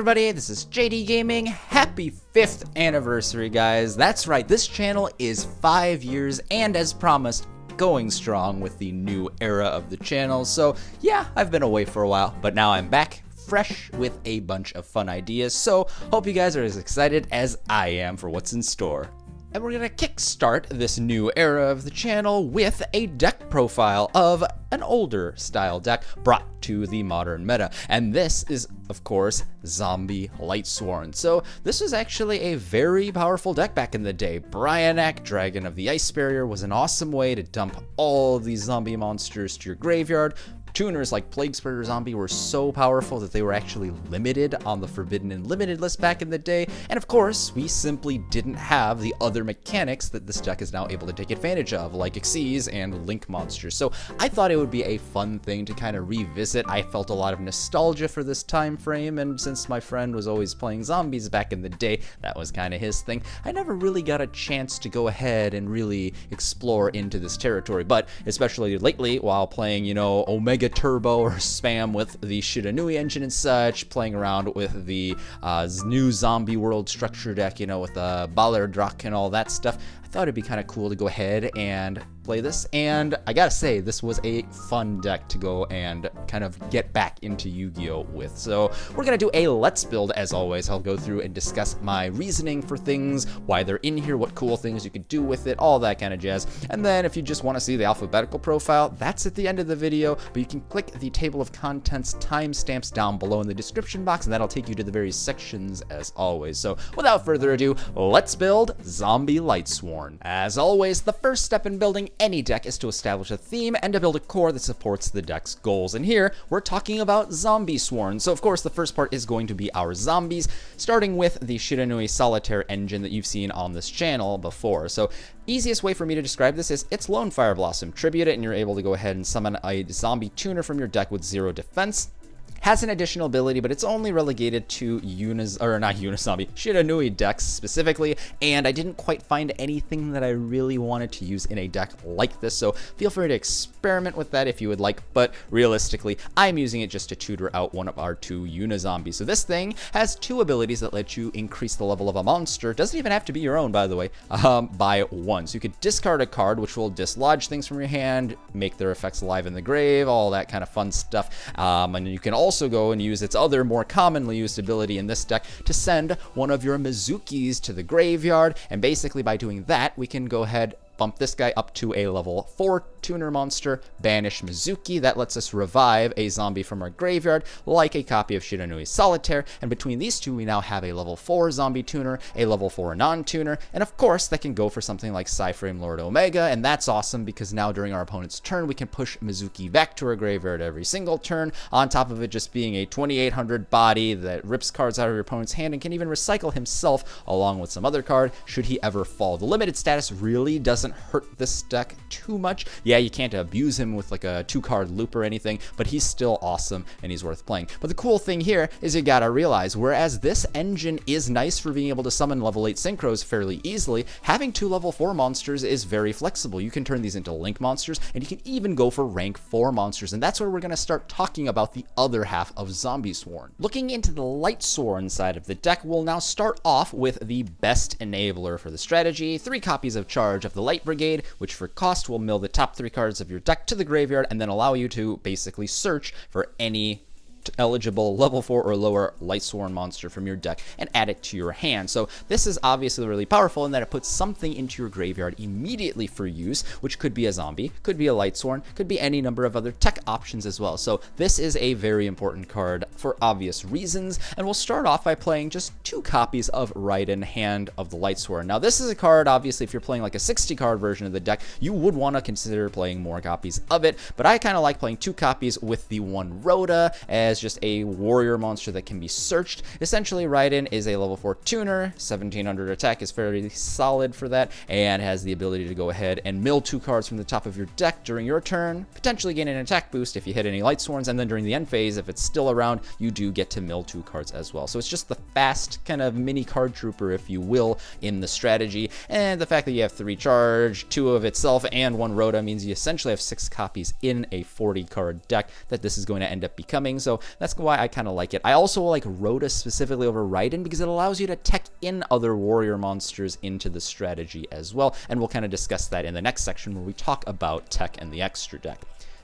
everybody, this is JD Gaming. Happy 5th anniversary, guys. That's right, this channel is 5 years and, as promised, going strong with the new era of the channel. So yeah, I've been away for a while, but now I'm back fresh with a bunch of fun ideas. So hope you guys are as excited as I am for what's in store. And we're going to kickstart this new era of the channel with a deck profile of an older style deck brought to the modern meta. And this is, of course, Zombie Lightsworn. So this was actually a very powerful deck back in the day. Brionac, Dragon of the Ice Barrier, was an awesome way to dump all of these zombie monsters to your graveyard. Tuners like Plaguespreader Zombie were so powerful that they were actually limited on the Forbidden and Limited list back in the day, and of course, we simply didn't have the other mechanics that this deck is now able to take advantage of, like 𝕮𝖃𝐸 and Link monsters. So I thought it would be a fun thing to kind of revisit. I felt a lot of nostalgia for this time frame, and since my friend was always playing zombies back in the day, that was kind of his thing. I never really got a chance to go ahead and really explore into this territory, but especially lately while playing, you know, Omega Turbo or spam with the Shiranui engine and such, playing around with the new zombie world structure deck, you know, with the 𝕮𝖆𝖇𝖑𝖊𝖓 and all that stuff. I thought it'd be kind of cool to go ahead and play this, and I gotta say, this was a fun deck to go and kind of get back into Yu-Gi-Oh! With. So we're gonna do a let's build as always. I'll go through and discuss my reasoning for things, why they're in here, what cool things you could do with it, all that kind of jazz. And then if you just want to see the alphabetical profile, that's at the end of the video, but you can click the table of contents timestamps down below in the description box, and that'll take you to the various sections as always. So without further ado, let's build Zombie Lightsworn. As always, the first step in building any deck is to establish a theme and to build a core that supports the deck's goals. And here, we're talking about Zombiesworn. So of course, the first part is going to be our zombies, starting with the Shiranui Solitaire engine that you've seen on this channel before. So easiest way for me to describe this is it's Lone Fire Blossom. Tribute it, and you're able to go ahead and summon a zombie tuner from your deck with 0 defense. Has an additional ability, but it's only relegated to Shiranui decks specifically, and I didn't quite find anything that I really wanted to use in a deck like this, so feel free to experiment with that if you would like, but realistically, I'm using it just to tutor out one of our 2 Unizombies. So this thing has 2 abilities that let you increase the level of a monster. Doesn't even have to be your own, by the way, by 1. So you could discard a card, which will dislodge things from your hand, make their effects alive in the grave, all that kind of fun stuff, and you can also go and use its other more commonly used ability in this deck to send one of your Mizukis to the graveyard, and basically by doing that we can go ahead, bump this guy up to a level 4 tuner monster, banish Mizuki. That lets us revive a zombie from our graveyard like a copy of Shiranui Solitaire, and between these two we now have a level 4 zombie tuner, a level 4 non-tuner, and of course that can go for something like PSY-Framelord Omega, and that's awesome because now during our opponent's turn we can push Mizuki back to our graveyard every single turn, on top of it just being a 2800 body that rips cards out of your opponent's hand and can even recycle himself along with some other card should he ever fall. The limited status really doesn't hurt this deck too much. Yeah, you can't abuse him with like a 2-card loop or anything, but he's still awesome and he's worth playing. But the cool thing here is you gotta realize, whereas this engine is nice for being able to summon level 8 synchros fairly easily, having 2 level 4 monsters is very flexible. You can turn these into Link monsters, and you can even go for rank 4 monsters, and that's where we're gonna start talking about the other half of Zombiesworn. Looking into the Lightsworn side of the deck, we'll now start off with the best enabler for the strategy, 3 copies of Charge of the Light Brigade, which for cost will mill the top 3 cards of your deck to the graveyard and then allow you to basically search for any eligible level 4 or lower Lightsworn monster from your deck and add it to your hand. So this is obviously really powerful in that it puts something into your graveyard immediately for use, which could be a zombie, could be a Lightsworn, could be any number of other tech options as well. So this is a very important card for obvious reasons, and we'll start off by playing just 2 copies of Raiden, Hand of the Lightsworn. Now this is a card, obviously if you're playing like a 60 card version of the deck, you would want to consider playing more copies of it, but I kind of like playing 2 copies with the 1 Rhoda as just a warrior monster that can be searched. Essentially, Raiden is a level 4 tuner, 1700 attack is fairly solid for that, and has the ability to go ahead and mill 2 cards from the top of your deck during your turn, potentially gain an attack boost if you hit any Lightsworns, and then during the end phase, if it's still around, you do get to mill 2 cards as well. So it's just the fast kind of mini card trooper, if you will, in the strategy, and the fact that you have 3 charge, 2 of itself, and 1 Rhoda means you essentially have 6 copies in a 40 card deck that this is going to end up becoming. So that's why I kind of like it. I also like Rhoda specifically over Raiden because it allows you to tech in other warrior monsters into the strategy as well, and we'll kind of discuss that in the next section where we talk about tech and the extra deck.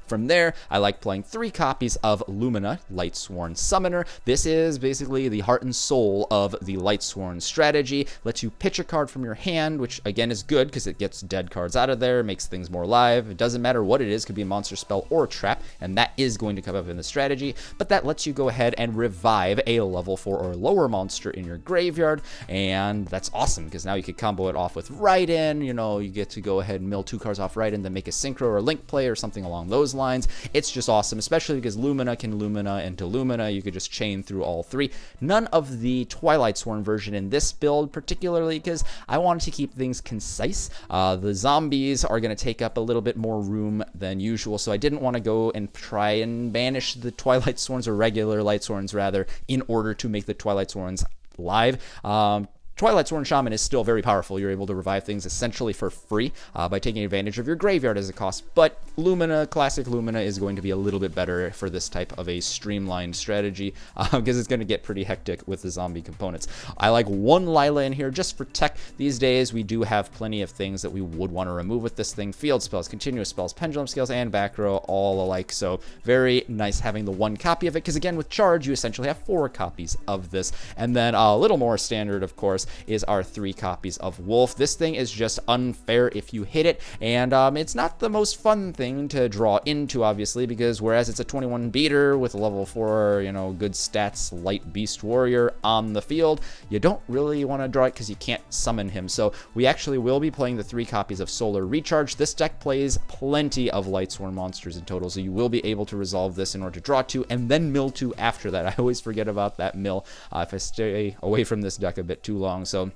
From there, I like playing 3 copies of Lumina, Lightsworn Summoner. This is basically the heart and soul of the Lightsworn strategy. Lets you pitch a card from your hand, which again is good because it gets dead cards out of there, makes things more live. It doesn't matter what it is, could be a monster spell or a trap, and that is going to come up in the strategy. But that lets you go ahead and revive a level 4 or lower monster in your graveyard, and that's awesome because now you could combo it off with Raiden. You know, you get to go ahead and mill 2 cards off Raiden, then make a Synchro or Link play or something along those lines. It's just awesome, especially because Lumina can Lumina into Lumina. You could just chain through all 3. None of the Twilightsworn version in this build, particularly because I wanted to keep things concise. The zombies are going to take up a little bit more room than usual, so I didn't want to go and try and banish the Twilightsworns, or regular Lightsworns rather, in order to make the Twilightsworns live. Twilightsworn Shaman is still very powerful. You're able to revive things essentially for free by taking advantage of your graveyard as a cost, but Lumina, classic Lumina, is going to be a little bit better for this type of a streamlined strategy because it's going to get pretty hectic with the zombie components. I like 1 Lila in here just for tech. These days we do have plenty of things that we would want to remove with this thing. Field spells, continuous spells, pendulum scales, and back row all alike, so very nice having the 1 copy of it because again with charge you essentially have 4 copies of this. And then a little more standard, of course, is our 3 copies of Wolf. This thing is just unfair if you hit it, and it's not the most fun thing to draw into, obviously, because whereas it's a 21 beater with a level 4, you know, good stats, light beast warrior on the field, you don't really want to draw it because you can't summon him. So we actually will be playing the 3 copies of Solar Recharge. This deck plays plenty of Lightsworn monsters in total, so you will be able to resolve this in order to draw 2 and then mill 2 after that. I always forget about that mill if I stay away from this deck a bit too long. So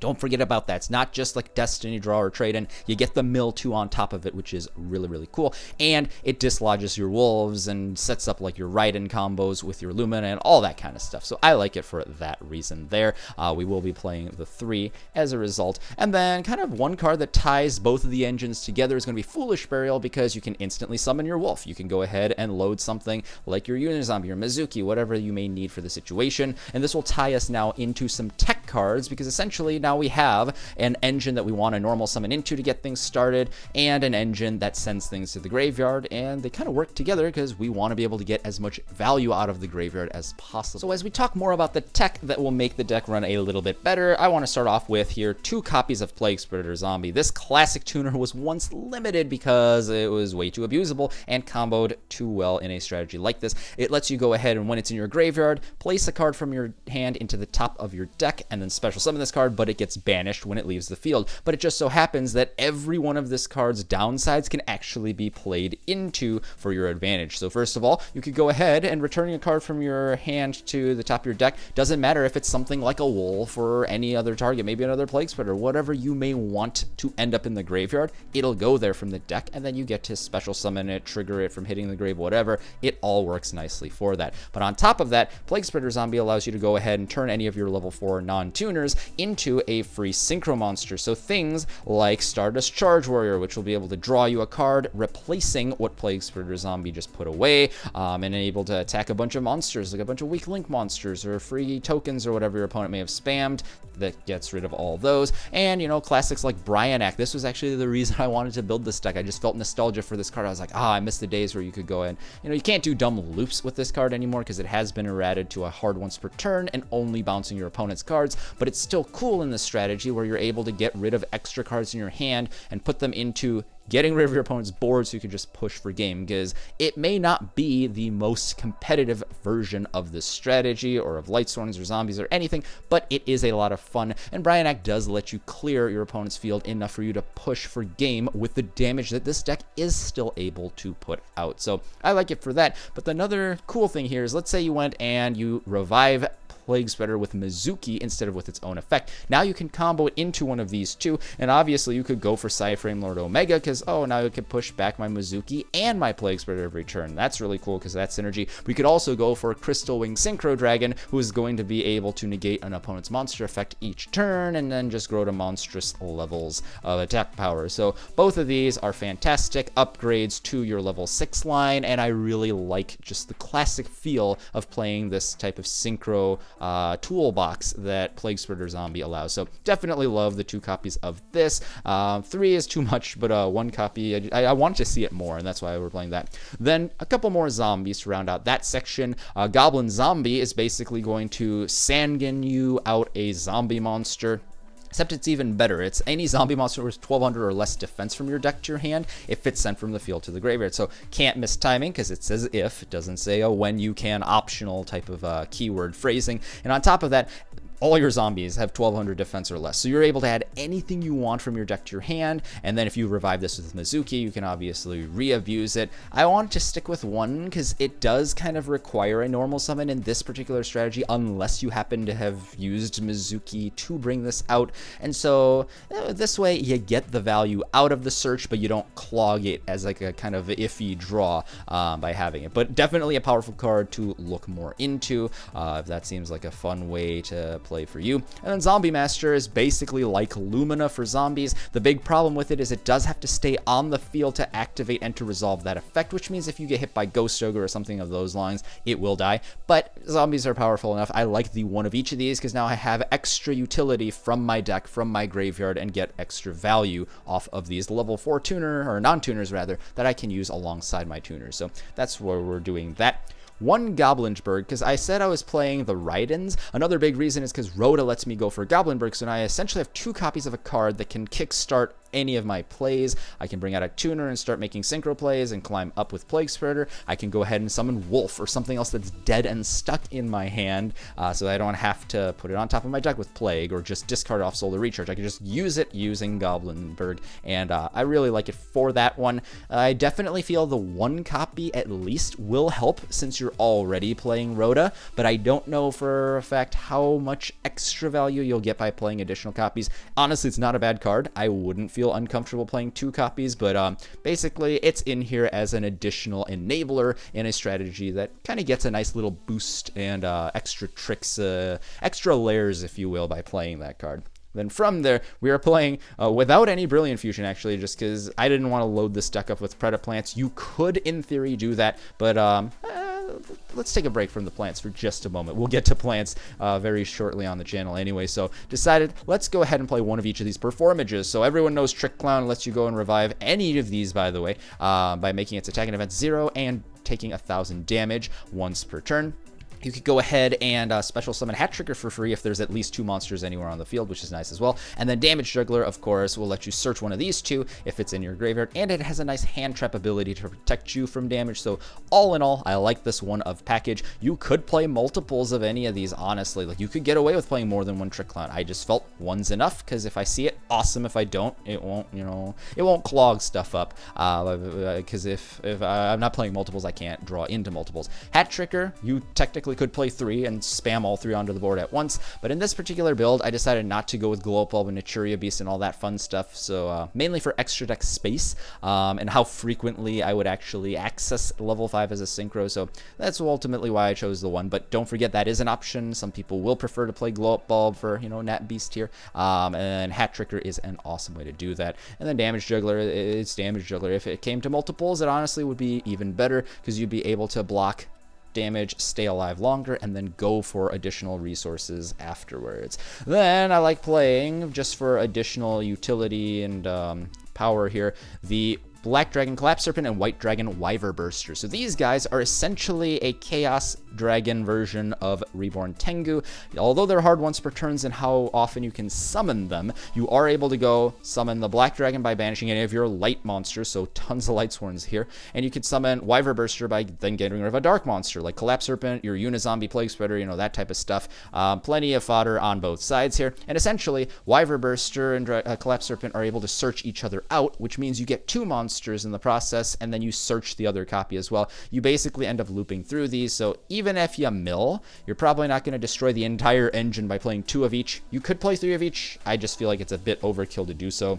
don't forget about that. It's not just like Destiny Draw or Trade In. You get the mill 2 on top of it, which is really, really cool. And it dislodges your wolves and sets up like your Raiden combos with your Lumina and all that kind of stuff. So I like it for that reason there. We will be playing the 3 as a result. And then kind of 1 card that ties both of the engines together is going to be Foolish Burial because you can instantly summon your wolf. You can go ahead and load something like your Unizombie, your Mizuki, whatever you may need for the situation. And this will tie us now into some tech cards because essentially now we have an engine that we want to normal summon into to get things started and an engine that sends things to the graveyard, and they kind of work together because we want to be able to get as much value out of the graveyard as possible. So as we talk more about the tech that will make the deck run a little bit better, I want to start off with here 2 copies of Plaguespreader Zombie. This classic tuner was once limited because it was way too abusable and comboed too well in a strategy like this. It lets you go ahead and when it's in your graveyard, place a card from your hand into the top of your deck and then special summon this card, but it gets banished when it leaves the field. But it just so happens that every one of this card's downsides can actually be played into for your advantage. So first of all, you could go ahead and returning a card from your hand to the top of your deck. Doesn't matter if it's something like a wolf or any other target, maybe another Plaguespreader, whatever you may want to end up in the graveyard, it'll go there from the deck, and then you get to special summon it, trigger it from hitting the grave, whatever. It all works nicely for that. But on top of that, Plaguespreader Zombie allows you to go ahead and turn any of your level 4 non-tuners into a free Synchro monster. So things like Stardust Charge Warrior, which will be able to draw you a card, replacing what Plaguespreader Zombie just put away, and able to attack a bunch of monsters, like a bunch of weak link monsters or free tokens or whatever your opponent may have spammed. That gets rid of all those. And, you know, classics like Bryanak. This was actually the reason I wanted to build this deck. I just felt nostalgia for this card. I was like, I miss the days where you could go in. You know, you can't do dumb loops with this card anymore because it has been errated to a hard once per turn and only bouncing your opponent's cards, but it's still cool in this strategy where you're able to get rid of extra cards in your hand and put them into getting rid of your opponent's board so you can just push for game, because it may not be the most competitive version of this strategy or of Lightsworns or Zombies or anything, but it is a lot of fun, and Bryanak does let you clear your opponent's field enough for you to push for game with the damage that this deck is still able to put out. So I like it for that. But another cool thing here is, let's say you went and you revive Plaguespreader with Mizuki instead of with its own effect. Now you can combo it into one of these two, and obviously you could go for PSY-Framelord Omega because, oh, now you can push back my Mizuki and my Plaguespreader every turn. That's really cool because that's synergy. We could also go for Crystal Wing Synchro Dragon, who is going to be able to negate an opponent's monster effect each turn and then just grow to monstrous levels of attack power. So both of these are fantastic upgrades to your level 6 line, and I really like just the classic feel of playing this type of synchro toolbox that Plaguespreader Zombie allows. So definitely love the 2 copies of this. 3 is too much, but 1 copy, I want to see it more, and that's why we're playing that. Then a couple more zombies to round out that section. Goblin Zombie is basically going to Sangan you out a zombie monster. Except it's even better. It's any zombie monster with 1200 or less defense from your deck to your hand if it's sent from the field to the graveyard. So can't miss timing because it says if. It doesn't say a when you can optional type of keyword phrasing. And on top of that, all your zombies have 1200 defense or less. So you're able to add anything you want from your deck to your hand. And then if you revive this with Mizuki, you can obviously re-abuse it. I want to stick with 1 because it does kind of require a normal summon in this particular strategy unless you happen to have used Mizuki to bring this out. And so this way you get the value out of the search, but you don't clog it as like a kind of iffy draw by having it. But definitely a powerful card to look more into if that seems like a fun way to play for you. And then Zombie Master is basically like Lumina for zombies. The big problem with it is it does have to stay on the field to activate and to resolve that effect, which means if you get hit by Ghost Ogre or something of those lines, it will die. But zombies are powerful enough. I like the one of each of these because now I have extra utility from my deck, from my graveyard, and get extra value off of these level 4 tuner, or non-tuners rather, that I can use alongside my tuners. So that's where we're doing that. 1 Goblinberg, because I said I was playing the Raidens. Another big reason is because Rhoda lets me go for Goblinberg, so now I essentially have 2 copies of a card that can kickstart any of my plays. I can bring out a tuner and start making synchro plays and climb up with Plaguespreader. I can go ahead and summon Wolf or something else that's dead and stuck in my hand, so I don't have to put it on top of my deck with Plague or just discard off Solar Recharge. I can just use it using Goblinberg, and I really like it for that one. I definitely feel the 1 copy at least will help since you're already playing Rhoda, but I don't know for a fact how much extra value you'll get by playing additional copies. Honestly, it's not a bad card. I wouldn't feel uncomfortable playing 2 copies, but basically it's in here as an additional enabler in a strategy that kind of gets a nice little boost and extra tricks, extra layers, if you will, by playing that card. Then from there, we are playing without any Brilliant Fusion, actually, just because I didn't want to load this deck up with Predaplants. You could, in theory, do that, but let's take a break from the plants for just a moment. We'll get to plants very shortly on the channel anyway, so decided let's go ahead and play one of each of these performages. So everyone knows Trick Clown lets you go and revive any of these, by the way, by making its attack and event 0 and taking 1000 damage once per turn. You could go ahead and special summon Hat Trigger for free if there's at least 2 monsters anywhere on the field, which is nice as well. And then Damage Juggler, of course, will let you search one of these 2 if it's in your graveyard, and it has a nice hand trap ability to protect you from damage. So all in all, I like this one of package. You could play multiples of any of these, honestly. Like, you could get away with playing more than 1 Trick Clown. I just felt 1's enough, because if I see it, awesome. If I don't, it won't, you know, it won't clog stuff up. Because if I'm not playing multiples, I can't draw into multiples. Hat Trigger, you technically could play 3 and spam all 3 onto the board at once, but in this particular build, I decided not to go with Glow Up Bulb and Naturia Beast and all that fun stuff, so mainly for extra deck space, and how frequently I would actually access level 5 as a synchro, so that's ultimately why I chose the 1, but don't forget that is an option. Some people will prefer to play Glow Up Bulb for, you know, Nat Beast here, and Hat Trigger is an awesome way to do that. And then Damage Juggler, it's Damage Juggler. If it came to multiples, it honestly would be even better, because you'd be able to block damage, stay alive longer, and then go for additional resources afterwards. Then I like playing, just for additional utility and power here, the Black Dragon Collapse Serpent and White Dragon Wyverburster. So these guys are essentially a Chaos Dragon version of Reborn Tengu. Although they're hard once per turns and how often you can summon them, you are able to go summon the Black Dragon by banishing any of your light monsters, so tons of Lightsworns here, and you could summon Wyverburster by then getting rid of a dark monster, like Collapse Serpent, your Unizombie Plaguespreader, you know, that type of stuff. Plenty of fodder on both sides here, and essentially, Wyverburster and Collapse Serpent are able to search each other out, which means you get 2 monsters monsters in the process, and then you search the other copy as well. You basically end up looping through these, so even if you mill, you're probably not going to destroy the entire engine by playing 2 of each. You could play 3 of each. I just feel like it's a bit overkill to do so.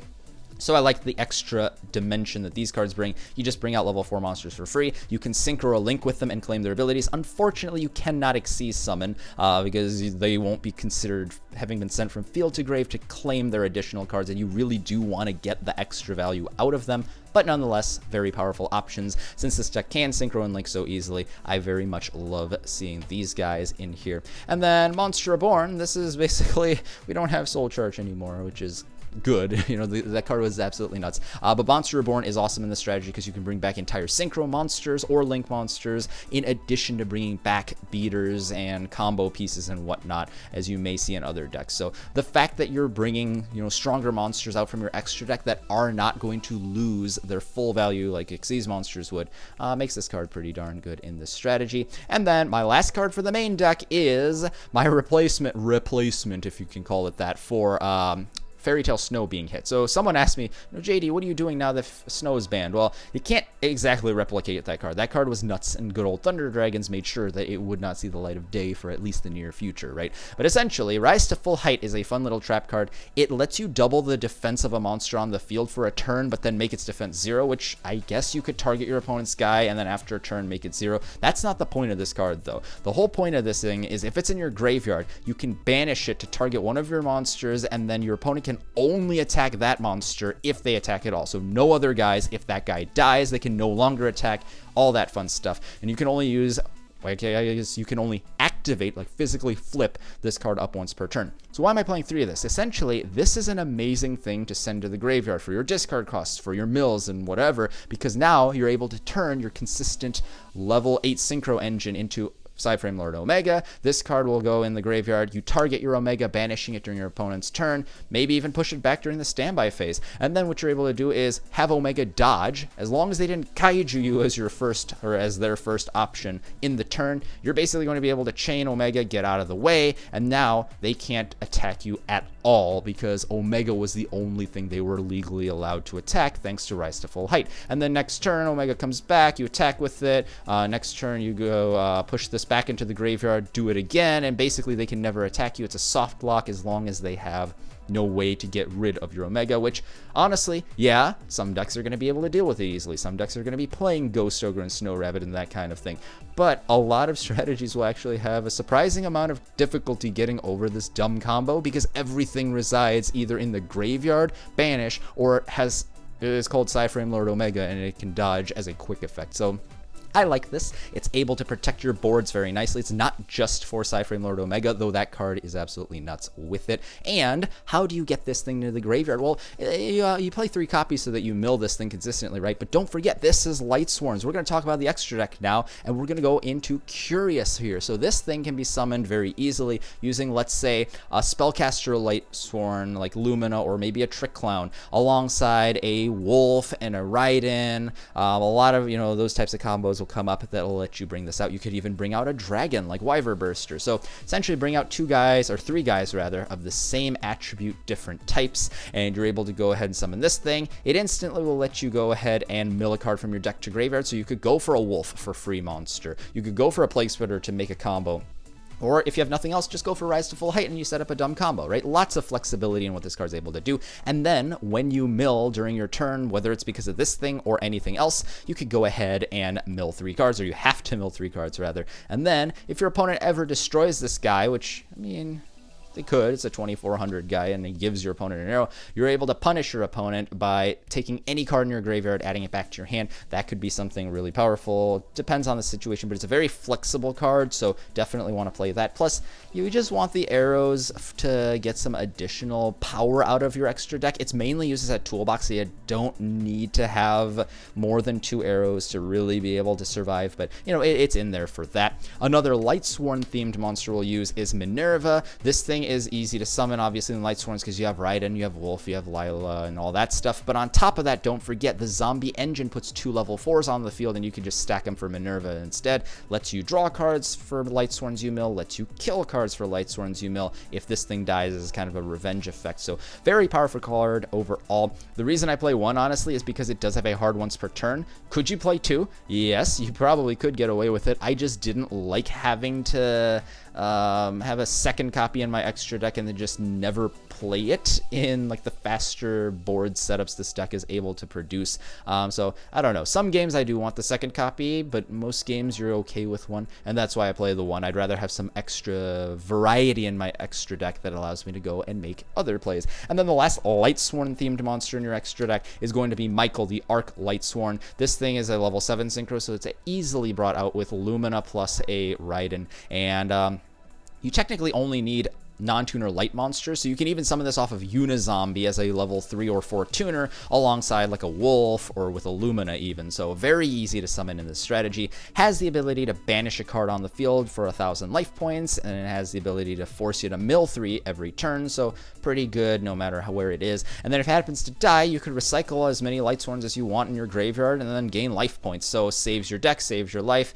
So I like the extra dimension that these cards bring. You just bring out level 4 monsters for free. You can synchro a link with them and claim their abilities. Unfortunately, you cannot Xyz summon because they won't be considered having been sent from field to grave to claim their additional cards, and you really do want to get the extra value out of them. But nonetheless, very powerful options. Since this deck can synchro and link so easily, I very much love seeing these guys in here. And then Monster Reborn, this is basically, we don't have Soul Charge anymore, which is good. You know, that card was absolutely nuts. But Monster Reborn is awesome in this strategy because you can bring back entire synchro monsters or link monsters in addition to bringing back beaters and combo pieces and whatnot, as you may see in other decks. So the fact that you're bringing, you know, stronger monsters out from your extra deck that are not going to lose their full value like Xyz monsters would makes this card pretty darn good in this strategy. And then my last card for the main deck is my replacement if you can call it that, for Fairy Tale Snow being hit. So someone asked me, JD, what are you doing now that Snow is banned? Well, you can't exactly replicate that card. That card was nuts, and good old Thunder Dragons made sure that it would not see the light of day for at least the near future, right? But essentially, Rise to Full Height is a fun little trap card. It lets you double the defense of a monster on the field for a turn, but then make its defense 0, which I guess you could target your opponent's guy and then after a turn make it 0. That's not the point of this card, though. The whole point of this thing is if it's in your graveyard, you can banish it to target one of your monsters, and then your opponent can only attack that monster if they attack at all. So no other guys. If that guy dies, they can no longer attack, all that fun stuff. And you can only use, like, I guess you can only activate, like physically flip this card up once per turn. So why am I playing 3 of this? Essentially, this is an amazing thing to send to the graveyard for your discard costs, for your mills and whatever, because now you're able to turn your consistent level 8 synchro engine into PSY-Framelord Omega. This card will go in the graveyard. You target your Omega, banishing it during your opponent's turn, maybe even push it back during the standby phase. And then what you're able to do is have Omega dodge. As long as they didn't kaiju you as your first, or as their first option in the turn, you're basically going to be able to chain Omega, get out of the way, and now they can't attack you at all because Omega was the only thing they were legally allowed to attack thanks to Rise to Full Height. And then next turn, Omega comes back, you attack with it. Next turn, you go push this back into the graveyard, do it again, and basically they can never attack you. It's a soft lock as long as they have no way to get rid of your Omega, which honestly, yeah, some decks are going to be able to deal with it easily. Some decks are going to be playing Ghost Ogre and Snow Rabbit and that kind of thing. But a lot of strategies will actually have a surprising amount of difficulty getting over this dumb combo because everything resides either in the graveyard, banish, or is called PSY-Framelord Omega and it can dodge as a quick effect. So I like this. It's able to protect your boards very nicely. It's not just for PSY-Framelord Omega, though that card is absolutely nuts with it. And how do you get this thing to the graveyard? Well, you play 3 copies so that you mill this thing consistently, right? But don't forget, this is Lightsworn. We're going to talk about the extra deck now, and we're going to go into Curious here. So this thing can be summoned very easily using, let's say, a Spellcaster Lightsworn, like Lumina, or maybe a Trick Clown, alongside a Wolf and a Raiden. A lot of, those types of combos will come up that'll let you bring this out. You could even bring out a dragon like Wyverburster. So essentially bring out 2 guys, or 3 guys rather, of the same attribute, different types, and you're able to go ahead and summon this thing. It instantly will let you go ahead and mill a card from your deck to graveyard. So you could go for a Wolf for free monster. You could go for a Plaguespreader to make a combo. Or if you have nothing else, just go for Rise to Full Height and you set up a dumb combo, right? Lots of flexibility in what this card's able to do. And then when you mill during your turn, whether it's because of this thing or anything else, you could go ahead and mill 3 cards, or you have to mill 3 cards rather. And then if your opponent ever destroys this guy, which, I mean, they could, it's a 2400 guy and it gives your opponent an arrow, you're able to punish your opponent by taking any card in your graveyard, adding it back to your hand. That could be something really powerful. Depends on the situation, but it's a very flexible card, so definitely want to play that. Plus, you just want the arrows to get some additional power out of your extra deck. It's mainly used as a toolbox, so you don't need to have more than 2 arrows to really be able to survive, but it's in there for that. Another Lightsworn themed monster we'll use is Minerva. This thing thing is easy to summon, obviously, in Lightsworns, because you have Raiden, you have Wolf, you have Lila, and all that stuff. But on top of that, don't forget, the Zombie Engine puts 2 level 4s on the field, and you can just stack them for Minerva instead. Lets you draw cards for Lightsworn's 𝗍𝗎, lets you kill cards for Lightsworn's 𝗍𝗎. If this thing dies, is kind of a revenge effect. So very powerful card overall. The reason I play 1, honestly, is because it does have a hard once per turn. Could you play 2? Yes, you probably could get away with it. I just didn't like having to have a second copy in my extra deck and then just never play it in like the faster board setups this deck is able to produce. So I don't know. Some games I do want the second copy, but most games you're okay with 1, and that's why I play the 1. I'd rather have some extra variety in my extra deck that allows me to go and make other plays. And then the last Lightsworn themed monster in your extra deck is going to be Michael, the Arc Lightsworn. This thing is a level 7 synchro, so it's easily brought out with Lumina plus a Raiden, and you technically only need non-tuner light monsters, so you can even summon this off of Unizombie as a level 3 or 4 tuner alongside like a Wolf or with a Lumina even. So very easy to summon in this strategy. Has the ability to banish a card on the field for 1,000 life points, and it has the ability to force you to mill 3 every turn, so pretty good no matter where it is. And then if it happens to die, you could recycle as many Lightsworns as you want in your graveyard and then gain life points. So saves your deck, saves your life,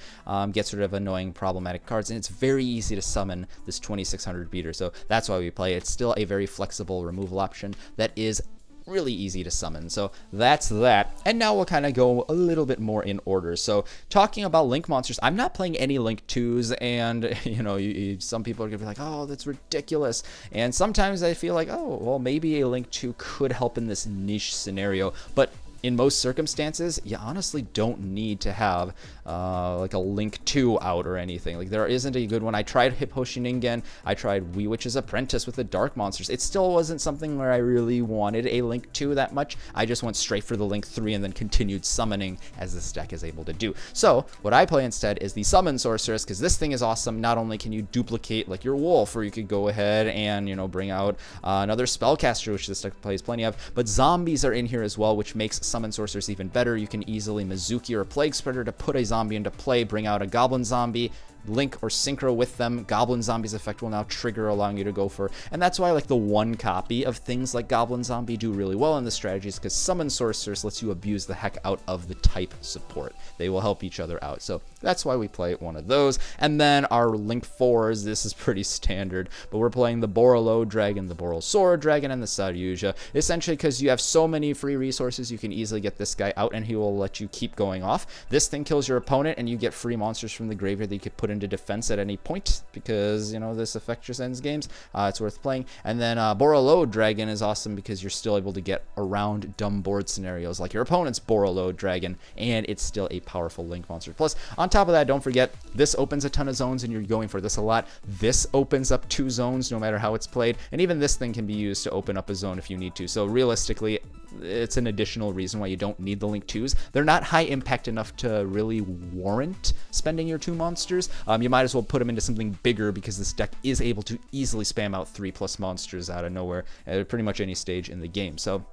gets rid of annoying problematic cards, and it's very easy to summon this 2600 beater. So that's why we play it. It's still a very flexible removal option that is really easy to summon. So that's that. And now we'll kind of go a little bit more in order. So talking about Link monsters, I'm not playing any Link 2s, and you know, some people are gonna be like, oh, that's ridiculous. And sometimes I feel like, oh, well, maybe a Link 2 could help in this niche scenario, but in most circumstances, you honestly don't need to have like a Link 2 out or anything. Like, there isn't a good one. I tried 𝗵𝗆𝐸𝐸 Ningen. I tried 𝗬𝐻𝑆's Apprentice with the Dark Monsters. It still wasn't something where I really wanted a Link 2 that much. I just went straight for the Link 3 and then continued summoning as this deck is able to do. So what I play instead is the Summon Sorceress, because this thing is awesome. Not only can you duplicate like your Wolf, or you could go ahead and, you know, bring out another Spellcaster, which this deck plays plenty of, but zombies are in here as well, which makes Summon Sorceress even better. You can easily Mizuki or Plaguespreader to put a zombie into play, bring out a Goblin Zombie, link or synchro with them. Goblin Zombie's effect will now trigger, allowing you to go for, and that's why like the 1 copy of things like Goblin Zombie do really well in the strategies, because Summon Sorceress lets you abuse the heck out of the type support. They will help each other out, so that's why we play one of those. And then our Link 4s, this is pretty standard, but we're playing the 𝗵𝗔𝐿 Dragon, the 𝗵𝗔 Dragon, and the 𝗍𝗔𝖄𝗔, essentially because you have so many free resources, you can easily get this guy out and he will let you keep going off. This thing kills your opponent and you get free monsters from the graveyard that you could put into defense at any point, because, you know, this effect just ends games. It's worth playing. And then 𝗵𝗔𝐿 Dragon is awesome because you're still able to get around dumb board scenarios like your opponent's 𝗵𝗔𝐿 Dragon, and it's still a powerful Link monster. Plus, on top of that, don't forget, this opens a ton of zones and you're going for this a lot. This opens up 2 zones no matter how it's played, and even this thing can be used to open up a zone if you need to. So realistically, it's an additional reason why you don't need the Link 2s. They're not high impact enough to really warrant spending your 2 monsters. You might as well put them into something bigger, because this deck is able to easily spam out 3+ monsters out of nowhere at pretty much any stage in the game. So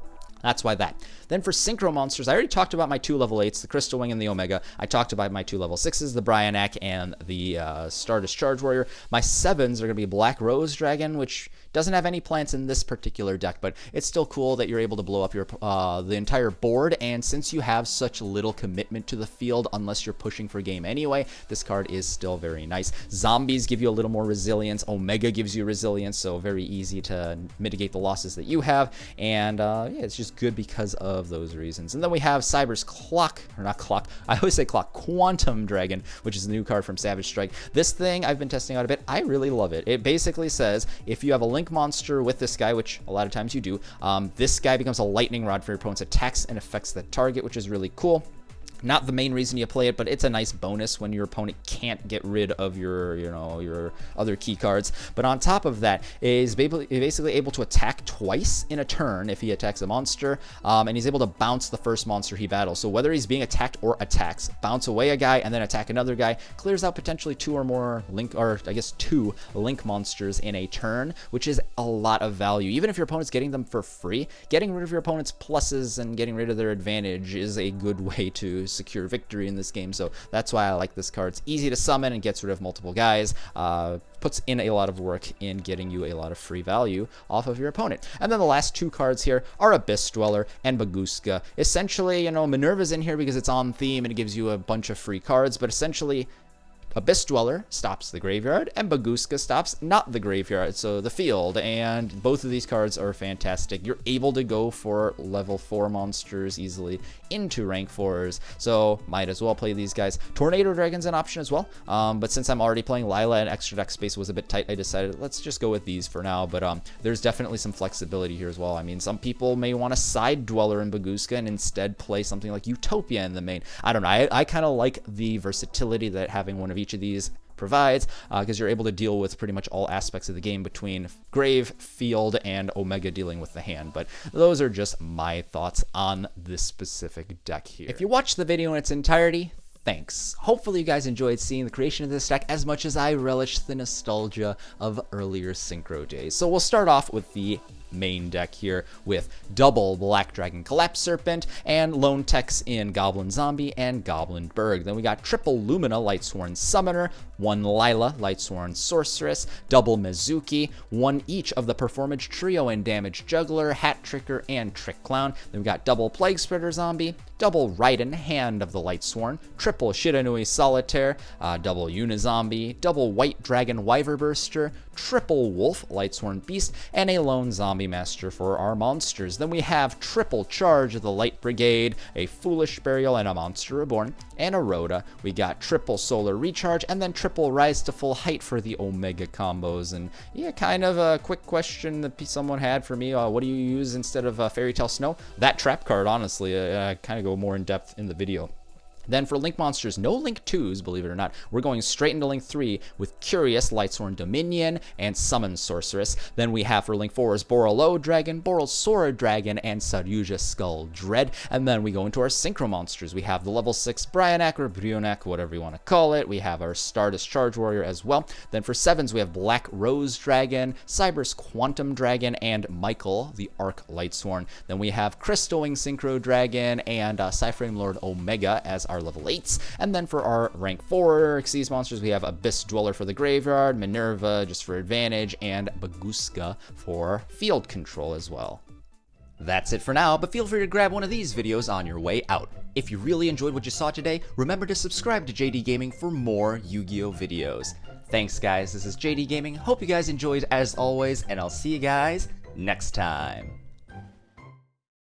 that's why that. Then for synchro monsters, I already talked about my 2 level 8s, the Crystal Wing and the Omega. I talked about my 2 level 6s, the Brionac and the Stardust Charge Warrior. My 7s are going to be Black Rose Dragon, which doesn't have any plants in this particular deck, but it's still cool that you're able to blow up your the entire board, and since you have such little commitment to the field, unless you're pushing for game anyway, this card is still very nice. Zombies give you a little more resilience. Omega gives you resilience, so very easy to mitigate the losses that you have, and yeah, it's just good because of those reasons. And then we have Cyber's Clock, or not Clock, I always say Clock, Quantum Dragon, which is a new card from Savage Strike. This thing I've been testing out a bit. I really love it. It basically says if you have a Link monster with this guy, which a lot of times you do, this guy becomes a lightning rod for your opponent's attacks and affects the target, which is really cool. Not the main reason you play it, but it's a nice bonus when your opponent can't get rid of your, you know, your other key cards. But on top of that, is basically able to attack twice in a turn if he attacks a monster, and he's able to bounce the first monster he battles. So whether he's being attacked or attacks, bounce away a guy and then attack another guy, clears out potentially 2 or more Link, or I guess 2 Link monsters in a turn, which is a lot of value. Even if your opponent's getting them for free, getting rid of your opponent's pluses and getting rid of their advantage is a good way to secure victory in this game, so that's why I like this card. It's easy to summon and gets rid of multiple guys, puts in a lot of work in getting you a lot of free value off of your opponent. And then the last two cards here are Abyss Dweller and 𝗣𝗍𝐺𝗊𝖏. Essentially, you know, Minerva's in here because it's on theme and it gives you a bunch of free cards, but essentially Abyss Dweller stops the graveyard, and 𝗣𝗍𝐺𝗊𝖏 stops not the graveyard, so the field, and both of these cards are fantastic. You're able to go for level 4 monsters easily into rank 4s, so might as well play these guys. Tornado Dragon's an option as well, but since I'm already playing Lila and extra deck space was a bit tight, I decided let's just go with these for now, but there's definitely some flexibility here as well. I mean, some people may want to side Dweller in 𝗣𝗍𝐺𝗊𝖏 and instead play something like Utopia in the main. I don't know, I kind of like the versatility that having one of each of these provides, because you're able to deal with pretty much all aspects of the game between grave, field, and Omega dealing with the hand. But those are just my thoughts on this specific deck here. If you watched the video in its entirety, thanks. Hopefully you guys enjoyed seeing the creation of this deck as much as I relished the nostalgia of earlier Synchro days. So we'll start off with the main deck here with double Black Dragon Collapse Serpent and lone techs in Goblin Zombie and Goblin Berg. Then we got triple Lumina Lightsworn Summoner, one Lila Lightsworn Sorceress, double Mizuki, one each of the Performance Trio and Damage Juggler, Hat Tricker, and Trick Clown. Then we got double Plaguespreader Zombie, double Raiden Hand of the Lightsworn, triple Shiranui Solitaire, double Unizombie, double White Dragon Wyverburster, triple Wolf Lightsworn Beast, and a lone Zombie Master for our monsters. Then we have triple Charge of the Light Brigade, a Foolish Burial, and a Monster Reborn, and a Rhoda. We got triple Solar Recharge, and then triple Rise to Full Height for the Omega combos. And yeah, kind of a quick question that someone had for me, what do you use instead of Fairy Tale Snow? That trap card, honestly. I kind of go more in depth in the video. Then for Link monsters, no Link 2s, believe it or not. We're going straight into Link 3 with Curious Lightsworn Dominion and Summon Sorceress. Then we have for Link 4s Borolo Dragon, Borosora Dragon, and Saryuja Skull Dread. And then we go into our Synchro monsters. We have the level 6 Brionac or Brionac, whatever you want to call it. We have our Stardust Charge Warrior as well. Then for 7s, we have Black Rose Dragon, Cyber's Quantum Dragon, and Michael, the Arc Lightsworn. Then we have Crystal Wing Synchro Dragon and PSY-Framelord Omega as our level 8s. And then for our rank 4 Xyz monsters, we have Abyss Dweller for the graveyard, Minerva just for advantage, and 𝗣𝗍𝐺𝗊𝖏 for field control as well. That's it for now, but feel free to grab one of these videos on your way out. If you really enjoyed what you saw today, remember to subscribe to JD Gaming for more Yu-Gi-Oh videos. Thanks guys, this is JD Gaming, hope you guys enjoyed as always, and I'll see you guys next time.